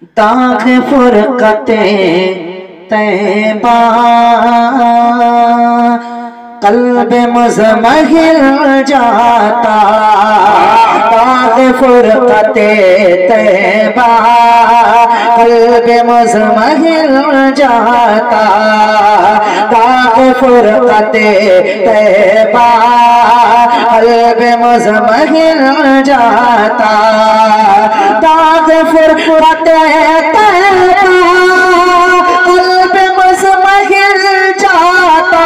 داغ فرقت طیبہ قلب مزمحل جاتا، داغ فرقت طیبہ قلب مزمحل جاتا، داغ فرقت طیبہ قلب مزمحل جاتا، داغ فرقت طیبہ قلب مزمحل جاتا،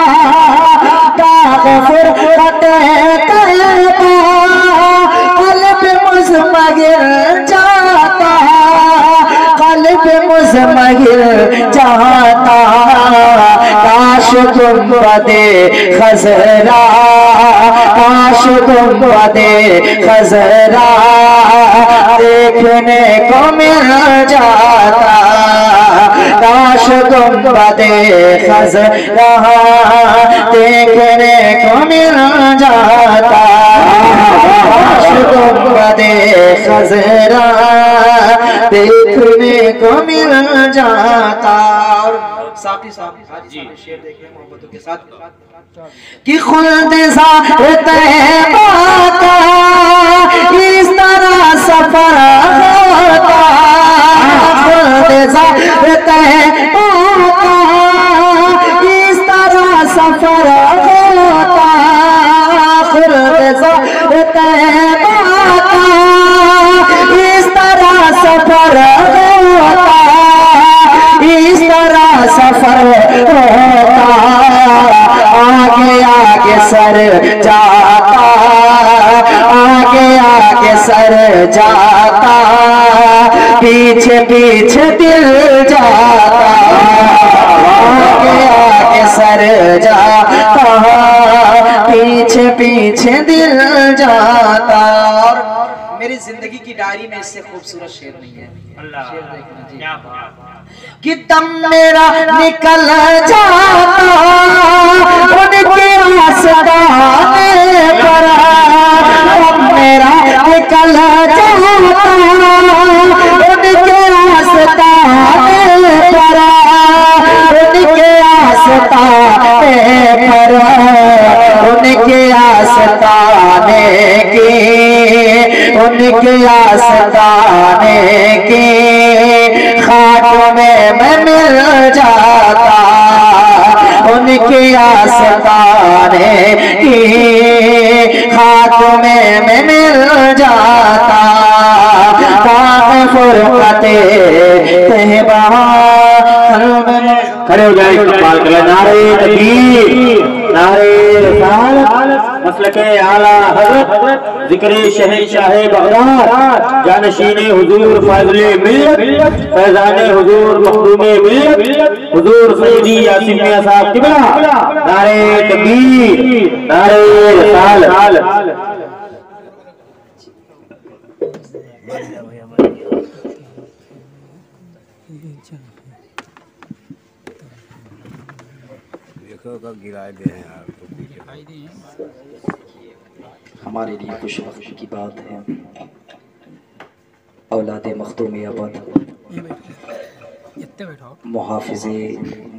داغ فرقت طیبہ قلب مزمحل جاتا، قلب مزمحل جاتا، کاش گنبد خضرا، کاش گنبد خضرا دیکھنے کو مل جاتا، کاش گنبد خضرا دیکھنے کو مل جاتا، کاش گنبد خضرا دیکھنے کو مل جاتا۔ ساتھی صاحب شعر دیکھیں محبتوں کے ساتھ کہ خلد ذات طیبہ کا اس طرح سفر ہوتا، خلد ذات طیبہ کا اس طرح سفر ہوتا، خلد ذات طیبہ کا اس طرح سفر ہوتا، اس طرح سفر ہوتا، آگے آگے سر جاتا، آگے آگے سر جاتا، پیچھے پیچھے دل جاتا، آگے آگے سر جاتا، پیچھے پیچھے دل جاتا۔ اور میری زندگی کی ڈائری میں اس سے خوبصورت شعر نہیں ہے، شعر دیکھنا جی کہ دم میرا نکل جاتا ان کے آستانے پر، دم میرا نکل جاتا ان کے آستانے پر، ان کے آستانے پر، ان کے آستانے کی، ان کے آستانے کی خاک میں مل جاتا، ان کی آستانے کی خاک میں مل جاتا، داغ فرقت طیبہ کھڑے ہو جائیں، استقبال کریں، نعرہ تکبیر، نعرہ رسالت، مسلک اعلیٰ حضرت، ذکر شہنشاہ بغداد، جانشین حضور فاضل ملت، فیضان حضور مخدوم ملت، حضور سیدی یاسین میاں صاحب قبلہ، نعرہ تکبیر، نعرہ رسالت۔ ہمارے لیے خوش وقت کی بات ہے، اولاد مخدوم ابد، محافظ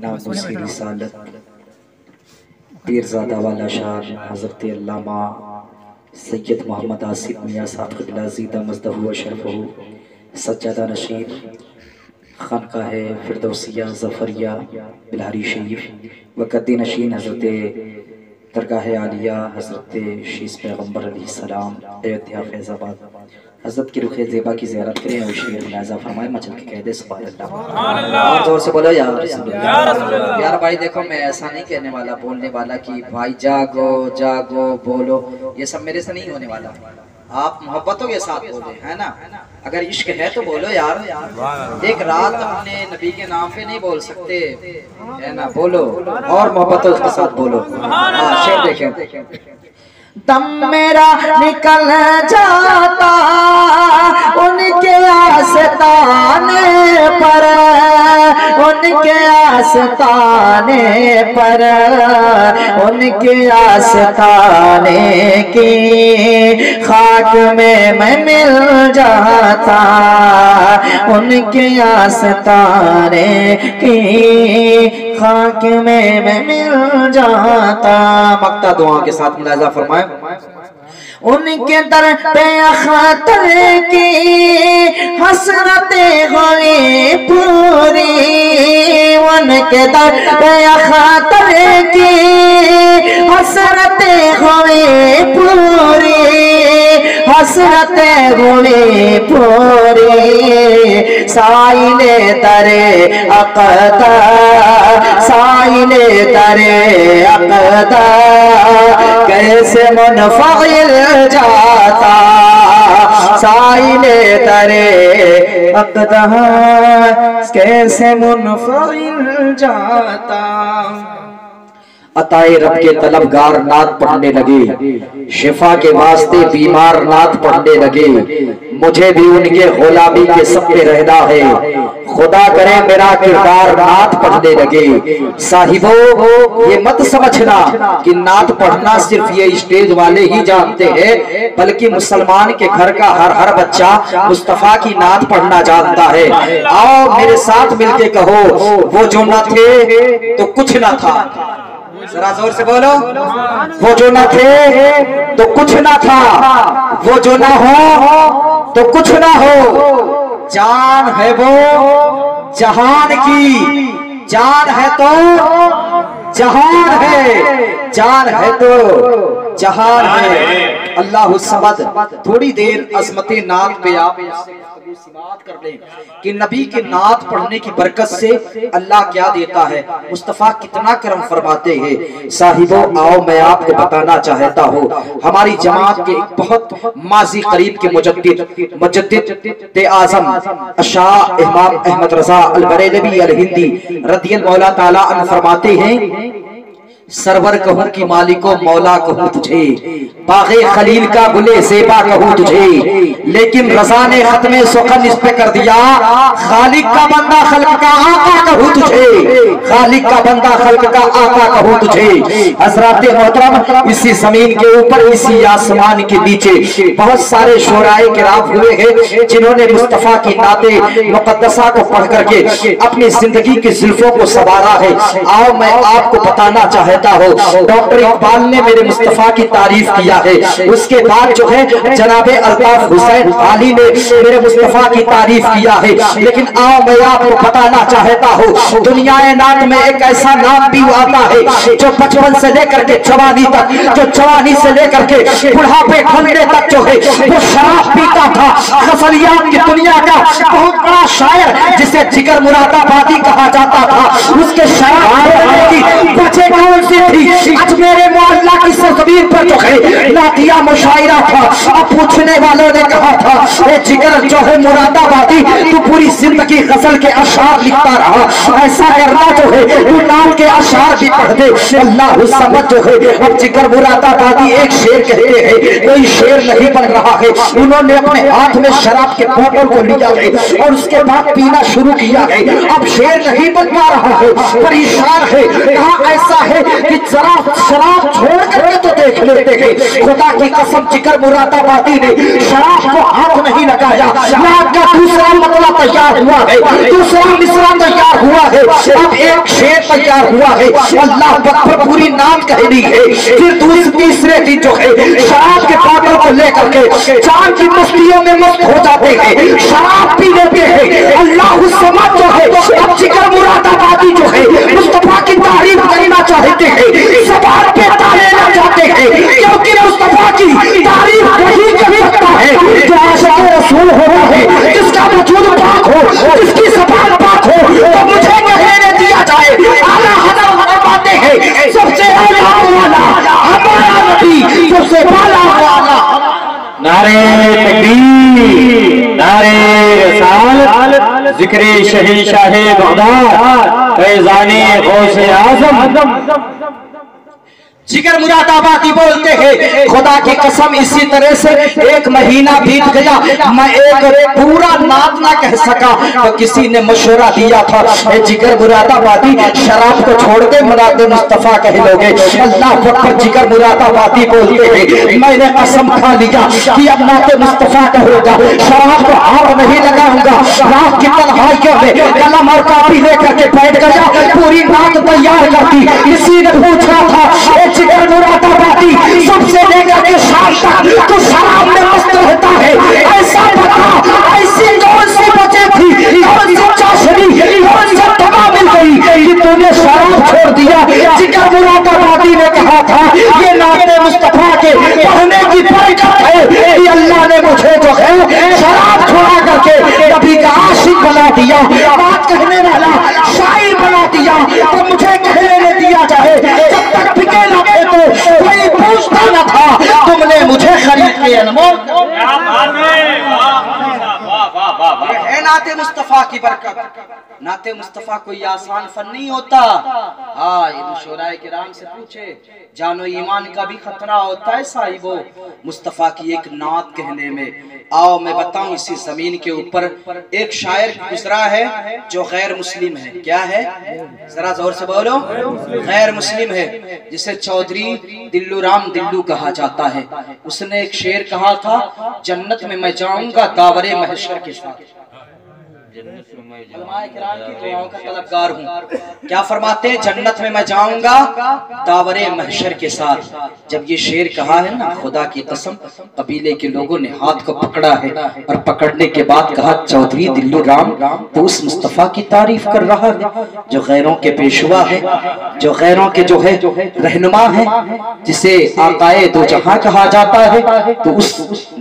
ناموس رسالت، پیرزادہ والا شان حضرت علامہ سید محمد آصف میاں صاحب قبلہ زیدہ مزدہ و شرفہ، سجادہ نشین خانقاہ فردوسیہ ظفریہ بلہاری شریف، وقتی نشین حضرت درگاہ عالیہ حضرت شیس پیغمبر علیہ السلام، ایودھیا فیض آباد، حضرت کی رخ زیبا کی زیارت کریں اور شیر ملاحظہ فرمائے، مچل کے کہہ دے سبحان اللہ، اور زور سے بولو یا رسول اللہ۔ یار بھائی دیکھو میں ایسا نہیں کہنے والا بولنے والا کہ بھائی جاگو جاگو بولو، یہ سب میرے سے نہیں ہونے والا، آپ محبتوں کے ساتھ بولے، ہے نا؟ اگر عشق ہے تو بولو یار، ایک رات اپنے نبی کے نام پہ نہیں بول سکتے، ہے نا؟ بولو اور محبتوں کے ساتھ بولو۔ شعر دیکھیں، دم میرا نکل جاتا ان کے آستانے پر، ان کے आस्ताने पर, उनके आस्ताने की खाक में मैं मिल जाता, उनके आस्ताने की खाक में मैं मिल जाता। मक्ता दुआ के साथ मुलाहिजा फरमाए। उनके दर पे खातर की हसरतें हुई पूरी, उनके दर पे खातर की हसरतें हुई पूरी, हसरतें हुई पूरी। साइले दरे अक़दा, साइले दरे अक़दा कैसे मुनफ़िल जाता, साइले दरे अक़दा कैसे मुनफ़िल जाता। अताए रब के तलबगार नात पढ़ने लगे, शिफा के वास्ते बीमार नात पढ़ने लगे। मुझे भी उनके गुलामी के सपने रहना है, खुदा करे मेरा किरदार नात पढ़ने लगे। साहिबो ये मत समझना कि नात पढ़ना सिर्फ ये स्टेज वाले ही जानते हैं, बल्कि मुसलमान के घर का हर बच्चा मुस्तफा की नात पढ़ना जानता है। आओ मेरे साथ मिलके कहो, वो जो न थे तो कुछ न था। जरा जोर से बोलो, वो जो न थे तो कुछ न था, वो जो न हो तो कुछ न हो। जान है वो जहान की, जान है तो जहान है, जान है तो जहान है। अल्लाह समद। थोड़ी देर अज़मते नात पे आप समाअत कर लें कि नबी के नात पढ़ने की बरकत से अल्लाह क्या देता है, मुस्तफ़ा कितना करम फरमाते हैं। साहिबो आओ मैं आपको बताना चाहता हूँ, हमारी जमात के एक बहुत माजी करीब के मुजद्दिद आज़म शाह इमाम अहमद रज़ा अल बरेलवी अल हिंदी रज़ियल्लाहु ताला अन्हु फरमाते हैं, सरवर कहूं कि मालिको मौला कहूं तुझे, बाग़े खलील का गुले ज़ेबा कहूं तुझे, लेकिन रज़ा ने खत्मे सुखन इस पे कर दिया, खालिक का बंदा खल्क का आका कहूं तुझे, खालिक का बंदा खल्क का आका कहूं तुझे। हज़रात मोहतरम, इसी जमीन के ऊपर इसी आसमान के नीचे बहुत सारे शोराए किराम हुए हैं जिन्होंने मुस्तफ़ा की नाते मुक़द्दसा को पढ़ करके अपनी जिंदगी की ज़ुल्फ़ों को संवारा है। आओ मैं आपको बताना चाहता हूँ, डॉक्टर इकबाल ने मेरे मुस्तफ़ा की तारीफ किया है, उसके बाद जो है जनाबे अल्ताफ हुसैन आली ने मेरे मुस्तफ़ा की तारीफ किया है। लेकिन आओ मैं आपको बताना चाहता हूँ, दुनिया नात में एक ऐसा नाम भी आता है जो बचपन से लेकर के जवानी तक, जो जवानी से लेकर के बुढ़ापे खंडे तक जो है वो शराब पीता था। गज़लियात की दुनिया का बहुत बड़ा शायर जिसे जिगर मुरादाबादी कहा जाता था, उसके शराब की बचे कौन सी थी? अजमेरे मोहल्ला की सरजमीन पर जो है नातिया मुशायरा था। अब पूछने वालों ने कहा था, ए जिगर जो है मुरादाबादी, तू पूरी जिंदगी गजल के अशार लिखता रहा, ऐसा करना जो है तू नाम के अशार भी पढ़ दे। अल्लाह समझ जो है अब जिगर मुरादाबादी एक शेर कहते हैं, कोई शेर नहीं बन रहा है। उन्होंने अपने हाथ में शराब के बोतल को लिया है और उसके बाद पीना शुरू किया है। अब शेर नहीं बन पा रहा है, परेशान है। कहा ऐसा है कि जरा शराब छोड़ करके तो देख लेते हैं। खुदा की कसम जिगर मुरादाबादी ने शराब को हाथ नहीं लगाया। नाम का दूसरा मतला तैयार हुआ है, दूसरा मिसरा तैयार हुआ है, अब एक शेर तैयार हुआ है। अल्लाह पर पूरी नाम कहनी है। फिर तीसरे दिन जो है शराब के बोतल को लेकर के चांद की मस्तियों में मस्त हो जाते हैं, शराब पी लेते हैं। अल्लाह समझ जो है अब जिगर मुरादाबादी जो है मुस्तफा की तारीफ करना चाहते हैं, ज़बान पे ताले लग जाते हैं, क्योंकि मुस्तफा की तारीफ वही कर सकता है जो आशिक़ रसूल होता है, जिसका वजूद पाक हो, जिसकी ज़बान पाक हो। तो मुझे कहने दिया जाए, आला हज़रत फरमाते हैं सबसे आला वाला हमारा नबी, सबसे आला वाला। नारे तकबीर, नारे रिसालत, ज़िक्रे शहंशाहे बगदाद, फैज़ाने गौसे आज़म। जिगर मुरादाबादी बोलते हैं, खुदा की कसम इसी तरह से एक महीना बीत गया, मैं एक पूरा नात ना कह सका तो किसी ने मशवरा दिया था, जिगर मुरादाबादी शराब को छोड़ दे, मुराद मुस्तफा कह लोगे। अल्लाह अकबर। जिगर मुरादाबादी बोलते हैं, मैंने कसम खा लिया कि अब नात मुस्तफा कहूंगा, शराब को हाथ नहीं लगाऊंगा। रात की तन्हाइयों में कलम और कापी लेकर के बैठ गया, पूरी नात तैयार कर दी। किसी ने पूछा था, जिगर मुरादाबादी सबसे लेकर के शाम तक तो शराब में मस्त रहता है, ऐसा बता, ऐसी कौन सी बचे थी, कौन सी चाशनी, कौन सी दवा मिल गई कि तूने शराब छोड़ दिया। जिगर मुरादाबादी ने कहा था, ये नाते मुस्तफा के पढ़ने की बरकत है कि अल्लाह ने मुझे जो है शराब छोड़ा करके नबी का आशिक बना दिया, बात कहने वाला शायर बना दिया। तो मुझे कहने न दिया जाए, जब तक बिके ना तो कोई पूछता न था, तुमने मुझे खरीद के अनमोल। है नाते मुस्तफा की बरकत। नाते मुस्तफा कोई आसान फन नहीं होता। हाँ, ये मशवराए किराम से पूछे, जानो ईमान का भी खतरा होता है साहिबो मुस्तफा की एक नात कहने में। आओ मैं बताऊं, इसी जमीन के ऊपर एक शायर गुजरा है जो गैर मुस्लिम है। क्या है? जरा जोर से बोलो। गैर मुस्लिम है, जिसे चौधरी दिल्लू राम दिल्लू कहा जाता है। उसने एक शेर कहा था, जन्नत में मैं जाऊंगा दावरे महशर के साथ। उलमाए किराम की दुआओं का तलबगार हूँ। क्या फरमाते हैं? जन्नत में मैं जाऊंगा दावरे महशर के साथ। जब ये शेर कहा है ना, खुदा की कसम कबीले के लोगों ने हाथ को पकड़ा है और पकड़ने के बाद कहा, चौधरी दिल्लू राम तो उस मुस्तफा की तारीफ कर रहा है जो गैरों के पेशवा है, जो गैरों के जो है रहनुमा है, जिसे आकाए दो जहां कहा जाता है। तो उस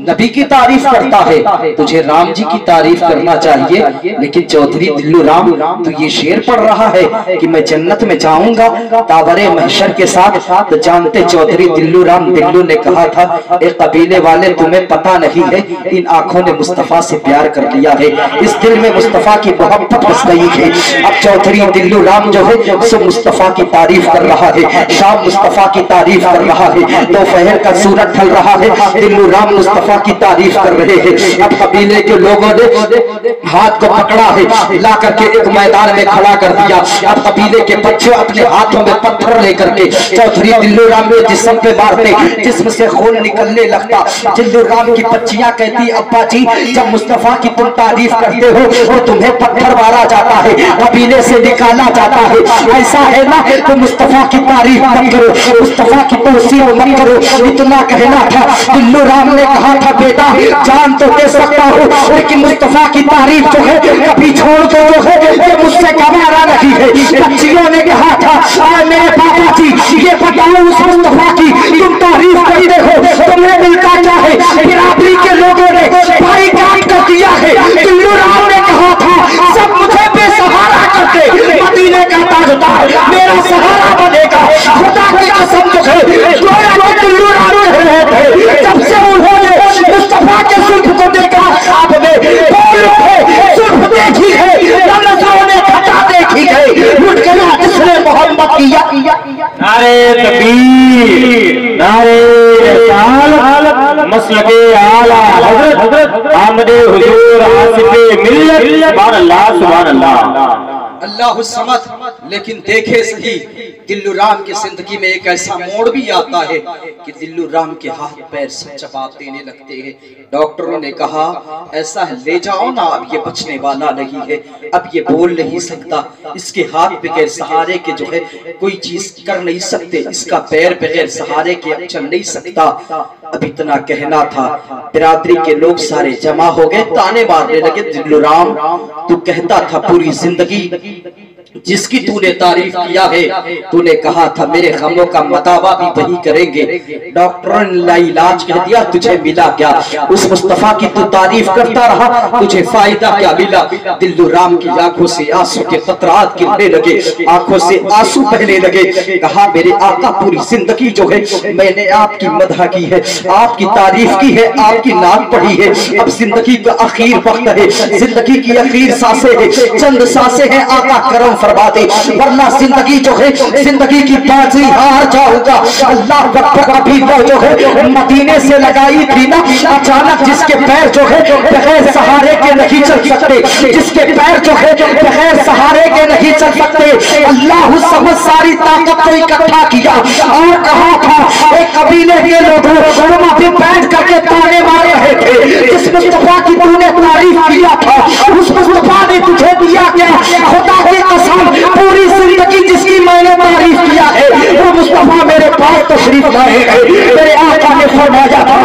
नबी की तारीफ करता है, तुझे राम जी की तारीफ करना चाहिए। लेकिन चौधरी दिल्लू राम तो ये शेर पढ़ रहा है कि मैं जन्नत में जाऊंगा दावरे महशर के साथ। तो जानते चौधरी दिल्लू राम दिल्लू ने कहा था, एक कबीले वाले तुम्हें पता नहीं है, इन आंखों ने मुस्तफा से प्यार कर लिया है, इस दिल में मुस्तफा की मोहब्बत बस गई है। अब चौधरी दिल्लू राम जो है सो मुस्तफा की तारीफ कर रहा है, शाम मुस्तफा की तारीफ कर रहा है, दोपहर का सूरज ढल रहा है, दिल्लू राम मुस्तफा की तारीफ कर रहे हैं। अब कबीले के लोगों ने हाथ को पकड़ा है, ला करके एक मैदान में खड़ा कर दिया। अब कबीले के बच्चे अपने हाथों में पत्थर लेकर के चौधरी दिल्लू राम के जिस्म पे मारते, जिस्म से खून निकलने लगता। दिल्लू राम की बच्चियां कहती, अब्बा जी जब मुस्तफा की तुम तारीफ करते हो तो तुम्हें पत्थर मारा जाता है, कबीले से निकाला जाता है, ऐसा है ना? तो मुस्तफा की तारीफ मत करो, मुस्तफा की तौसीफ मत करो। इतना कहना था। दिल्लू राम ने कहा था, बेटा जान तो दे सकता हूँ, लेकिन मुस्तफा की तारीफ जो है कभी छोड़ दो, जो है ये मुझसे गवारा नहीं है। बच्चियों ने कहा था, मेरे पापा जी ये बताओ उस मुस्तफा की तुम तारीफ करते हो, तुम्हें मिलता क्या है? बिरादरी के लोगों ने बाईकाट कर दिया है। दिल्लू राम ने कहा था, सब मुझे बेसहारा करते, मदीने का ताजदार मेरा सहारा बनेगा। खुदा की कसम जो है दिल्लू राम कह रहे थे, जब से उन्होंने मुस्तफा के सुल्फ को देखा, आपने सुल्फ देखी है, नजरों ने घटा देखी है, लुट गया इसने मोहब्बत किया। नारे तकबीर, नारे रिसालत, मसलके आला हजरत आमदे हुजूर आसिफे मिल्लत, सुभान अल्लाह सुभान अल्लाह। अल्लाहु समद। लेकिन देखे सही, दिल्लू राम की जिंदगी में एक ऐसा मोड़ भी आता है कि दिल्लू राम के हाथ पैर सब जवाब देने लगते हैं। डॉक्टरों ने कहा, ऐसा है ले जाओ ना, अब ये बचने वाला नहीं है, अब ये बोल नहीं सकता, इसके हाथ बगैर सहारे के जो है कोई चीज कर नहीं सकते, इसका पैर बगैर सहारे के अब चल नहीं सकता। अब इतना कहना था, बिरादरी के लोग सारे जमा हो गए, ताने मारने लगे, दिल्लू राम तू कहता था पूरी जिंदगी जिसकी तूने तारीफ किया है, तूने कहा था मेरे गमों का मदावा भी वही करेंगे। डॉक्टरों ने लाइलाज कह दिया, तुझे मिला क्या? उस मुस्तफा की तू तारीफ करता रहा, तुझे फायदा क्या मिला? दिल्लू राम की आंखों से आंसू के कतरात गिरने लगे, आंखों से आंसू बहने लगे। कहा, मेरे आका पूरी जिंदगी जो है मैंने आपकी मदह की है, आपकी तारीफ की है, आपकी नात पढ़ी है। अब जिंदगी का आखिर वक्त है, जिंदगी की आखिर सांसें है, चंद सांसें हैं, आका करम फरमा दे, वरना जिंदगी जो है जिंदगी की बाजी हार जाऊंगा। अल्लाह अकबर। अभी वो जो है मदीने से लगाई थी ना अचानक, जिसके पैर जो है बगैर सहारे के नहीं चल सकते, जिसके पैर जो है बगैर सहारे के नहीं चल सकते, अल्लाह समझ सारी ताकत को इकट्ठा किया और कहा था एक कबीले के लोगों तुम अभी बैठ करके ताने मार रहे थे, जिस मुस्तफा की तूने तारीफ किया था उस मुस्तफा ने तुझे दिया क्या? खुदा की कसम पूरी जिंदगी जिसकी मैंने तारीफ किया है वो मुस्तफा मेरे पास तशरीफ लाए हैं। मेरे आका ने फरमाया था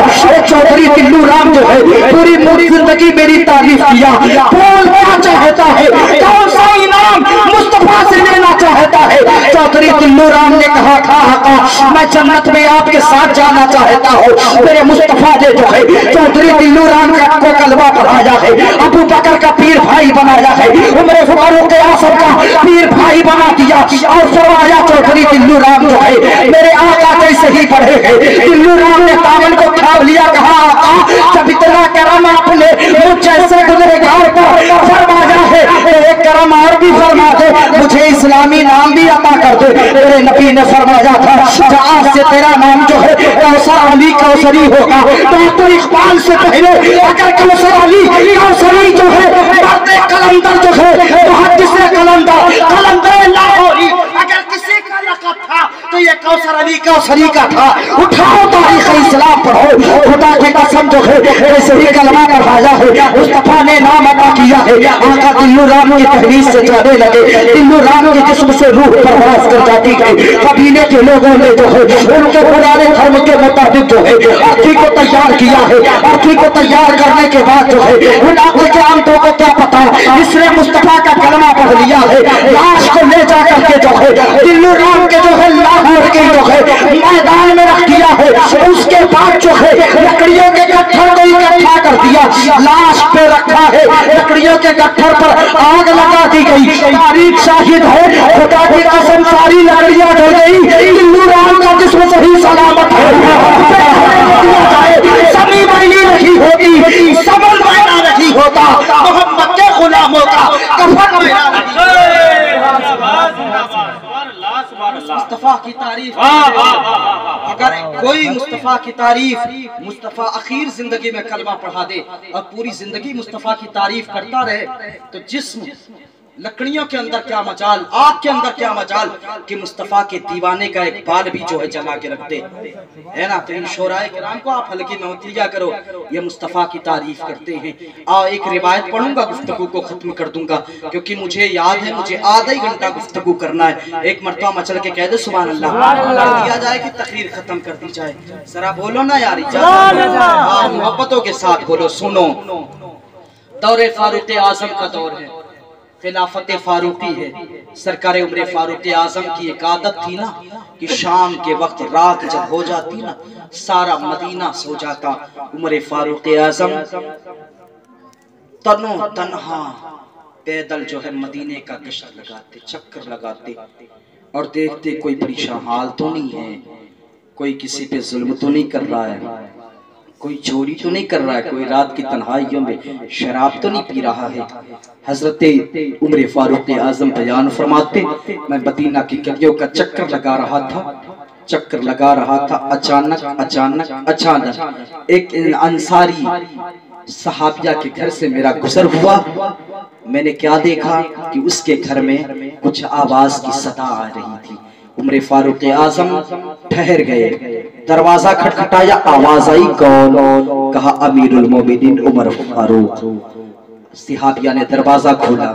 चौधरी टिल्लू राम जो है पूरी जिंदगी मेरी तारीफ किया, बोल क्या चाहता है, कौन सा इनाम मुस्तफा से लेना चाहता है? चौधरी टिल्लू राम ने कहा था आका मैं जन्नत में आपके साथ जाना चाहता हूँ। मेरे मुस्तफा ने जो है चौधरी टिल्लू राम को कलमा पढ़ाया है, अबू बकर का पीर भाई बनाया है, उमर फारूक आज़म का पीर भाई बना दिया और फरमाया चौधरी टिल्लू राम जो है मेरे आका कैसे ही पढ़े हैं। टिल्लू राम ने दामन को थाम लिया, कहा आका जब इतना करम आपने मुझ जैसे गुनहगार पर फरमाया है, एक करम और भी फरमा दे, मुझे इस्लामी नाम भी अता कर दे। मेरे नबी ने फरमाया था आज से तेरा नाम जो है कौसर अली कौसरी होगा। तो इकबाल से पहले अगर कौसर अली कौसरी जो है कलंदर जो है मुहद्दिस कलंदर लाहौरी अगर किसी का लक़ब था तो ये कौसर अली कौसरी का था। उठाओ तारीख़ इस्लाम पढ़ो, खुदा की कसम जो है ऐसे ही कलमा पढ़ाया है, मुस्तफा ने नाम अता किया है। आका टिल्लू राम की तहरीर से जाने लगे, टिल्लू राम के जिस्म से रूह परवास कर जाती है। कबीले के लोगों ने जो है उनके पुराने धर्म के मुताबिक जो है अर्थी को तैयार किया है। अर्थी को तैयार करने के बाद जो है उन अक्ल के आंतों को क्या पता, इसने मुस्तफा का कलमा पढ़ लिया है। लाश को ले जा करके जो है टिल्लू राम के जो है लाहौर के जो है मैदान में रख दिया है। उसके बाद जो है लकड़ियों के गट्ठर को इकट्ठा कर दिया, लाश पे रखा है, लकड़ियों के गट्ठर पर आग लगा दी गई। तारीख शाहिद है, खुदा की कसम सारी लकड़ियां जल गई, टिल्लू राम का जिस्म सही सलामत है। सभी मैली नहीं होती, सबल मैना नहीं होता, मोहम्मद के गुलामों का कफन मैना नहीं। मुस्तफा की तारीफ, अगर कोई मुस्तफा की तारीफ मुस्तफा आखिर जिंदगी में कलमा पढ़ा दे और पूरी जिंदगी मुस्तफा की तारीफ करता रहे तो जिस्म लकड़ियों के अंदर क्या मजाल, आग के अंदर क्या मजाल कि मुस्तफा के दीवाने का एक बाल भी जो है जला के रख दे, है ना। तो इन शोराए किराम को आप हल्के में मत लिया करो, ये मुस्तफा की तारीफ करते हैं। एक रिवायत पढ़ूंगा, गुफ्तगू को खत्म कर दूंगा क्योंकि मुझे याद है मुझे आधा ही घंटा गुफ्तगू करना है। एक मरतबा मचल के कह दे सुभान अल्लाह, कर दिया जाए कि तकरीर खत्म कर दी जाए। जरा बोलो ना यार, मोहब्बतों के साथ बोलो। सुनो, दौरे फारूक आजम का दौर है, खिलाफत फारूकी है। सरकार उम्र फारूक आजम की एक आदत थी ना कि शाम के वक्त रात जब हो जाती ना सारा मदीना सो जाता। उम्र फारूक आजम तनो तन्हा पैदल जो है मदीने का गश्त लगाते, चक्कर लगाते और देखते कोई परेशान हाल तो नहीं है, कोई किसी पे जुल्म तो नहीं कर रहा है, कोई चोरी तो नहीं कर रहा है, कोई रात की तन्हाइयों में शराब तो नहीं पी रहा है। हजरत उम्र फारूक आजम बयान फरमाते, मैं मदीना की गलियों का चक्कर लगा रहा था, अचानक एक अंसारी सहाबिया के घर से मेरा गुजर हुआ। मैंने क्या देखा कि उसके घर में कुछ आवाज की सदा आ रही थी। उम्र फारूक आजम ठहर गए, दरवाजा खटखटाया, आवाज आई कौन? कहा अमीरुल मोमिनीन उमर फारूक। सिहाबिया ने दरवाजा खोला,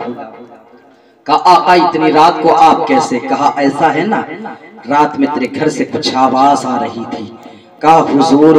कहा आका इतनी रात को आप कैसे? कहा ऐसा है ना, रात में तेरे घर से कुछ आवाज आ रही थी। कहा हुजूर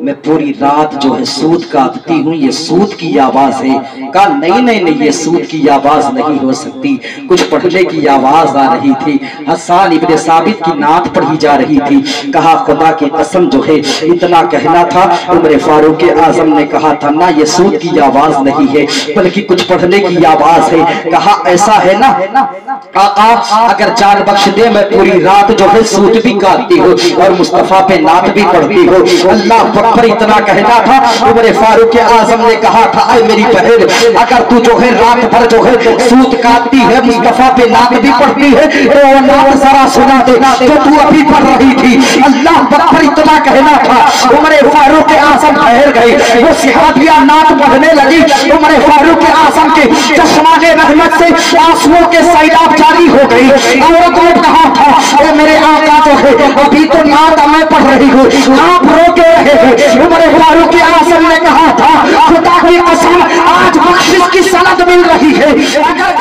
मैं पूरी रात जो है सूद काटती हूँ, ये सूद की आवाज है। कहा नहीं ये सूद की आवाज नहीं हो सकती, कुछ पढ़ने की आवाज आ रही थी। हसन इब्ने साबित की नात पढ़ी जा रही थी। कहा खुदा की कसम जो है इतना कहना था। उमर फारूक आजम ने कहा था ना ये सूद की आवाज नहीं है बल्कि कुछ पढ़ने की आवाज है। कहा ऐसा है ना आका, अगर जान बख्श दे मैं पूरी रात जो है सूद भी काटती हूँ और मुस्तफा पे नात भी पढ़ती हो। अल्लाह अकबर इतना कहना था, उमर फारूक आजम ने कहा था, ऐ मेरी बहन, अगर तू जो है रात भर जो है सूत काटती है, मुस्तफा पे नात भी पढ़ती है, तो वो नात जरा सुना दे जो तू अभी पढ़ रही थी। अल्लाह अकबर इतना कहना था, उमर फारूक आजम ठहर गए, वो सिहाबिया नात पढ़ने लगी। उमर फारूक आजम के चश्माने रहमत से आंसुओं के सैलाब जारी हो गई। औरतों ने कहा था, ए मेरे आका जो है अभी तो नात मैं पढ़ रही हूँ, आप रो के रहे हैं। उमर फारूक आजम ने कहा था, खुदा की कसम आज बख्शिश की सनद मिल रही है, अगर